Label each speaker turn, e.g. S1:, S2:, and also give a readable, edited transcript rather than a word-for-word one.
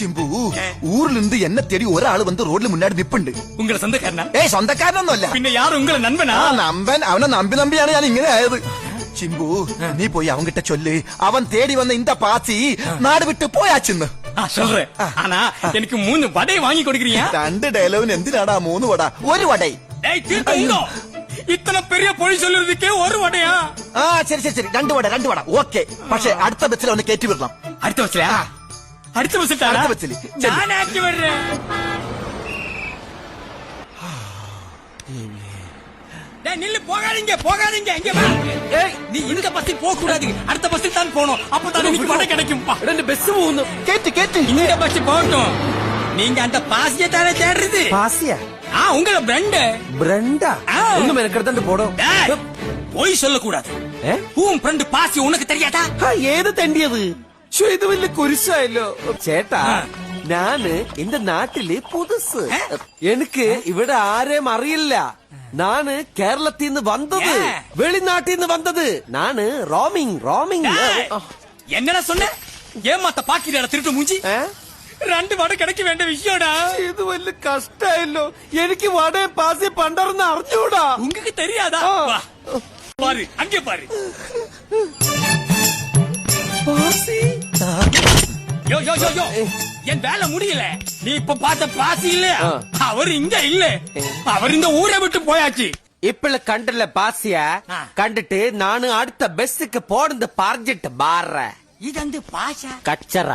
S1: சிம்பு ஊர்ல இருந்து என்ன தேடி ஒரு ஆளு வந்து ரோட்ல முன்னாடி நிப்புണ്ട്.
S2: உங்களை சொந்தக்காரனா?
S1: ഏയ് സ്വന്തക്കാരനൊന്നുമല്ല.
S2: പിന്നെ യാർ ഉങ്ങളെ നൻപനാ?
S1: നമ്പൻ അവനെ നമ്പിയാണ് ഞാൻ ഇങ്ങനെ ആയത്. ചിമ്പു നീ പോയി അവൻകിட்ட ചൊല്ല് അവൻ തേടി വന്ന இந்த பாசி നാട് വിട്ട് പോയാച്ചിന്ന്.
S2: சொல்றேன். ஆனா எனக்கு 3 வடை வாங்கி கொடுக்கறியா?
S1: 2 ഡയലോഗിന് എന്തിനാടാ 3 വട? ഒരു വടை.
S2: டேய் தீர்த்தோ. ഇത്ര பெரிய പൊഴി சொல்றதுக்கே ஒரு വടയാ?
S1: ശരി 2 വട ഓക്കേ. പക്ഷേ അടുത്ത ബസ്സിൽ അവനെ കേറ്റി വിടണം.
S2: അടുത്ത ബസ്സിലാ? അടുത്ത ബസ്സിൽ ഞാൻ ആക്കി വരേ. நில்லு, போகாதீங்க இங்க வா. ஏய் நீ இந்த பஸ்ஸில் போக கூடாது, அடுத்த பஸ்ஸில் தான் போணும். அப்பதான் எனக்கு வடை கிடைக்கும். ரெண்டு பஸ் போகுது. கேட்டு இந்த பஸ் போகட்டும். நீங்க அந்த பாசியை தானே தேடுறது?
S3: பாசியா?
S2: உங்கள
S3: பிரண்டா ஒண்ணும் எனக்கு எடுத்து போடும்.
S2: போய் சொல்லக்கூடாது. உன் ஃப்ரெண்ட் பாசி உனக்கு தெரியாதா?
S3: ഏത് തെണ്ടിയത്? ഇത് വലിയ കുരിശായല്ലോ ചേട്ടാ. ഞാന് എന്റെ നാട്ടില് പുതുസ്. എനിക്ക് ഇവിടെ ആരെയും അറിയില്ല. നാണ് കേരളത്തിൽ നിന്ന് വന്നത്, വെളിനാട്ടിൽ നിന്ന് വന്നത്. നാണ് റോമിംഗ്.
S2: என்னடா சொன்ன? ஏமாத்த பாக்கிற திருட்டு மூஞ்சி. 2 വട കിടക്ക് വേണ്ട വിഷയടാ.
S3: ഇത് വലിയ കഷ്ടായല്ലോ. എനിക്ക് വട പാസി പണ്ടർന്ന് അറിഞ്ഞൂടാ.
S2: உங்களுக்கு தெரியாதா? பாரு அங்கே பாரு.
S3: பாசி
S2: யோ என் வேலை முடியல. நீ இப்ப பார்த்த பாசி இல்ல, அவர் இங்க இல்ல. அவர் இந்த ஊரை விட்டு போயாச்சு.
S3: ഇപ്പള് കണ്ടില്ല പാസിയ? കണ്ടിട്ട് നാണ് അടുത്ത ബസ്സിക്ക് പോടുന്നത് പറഞ്ഞിട്ട് മാറ.
S2: ഇതെന്ത് പാശ
S3: കച്ചറ.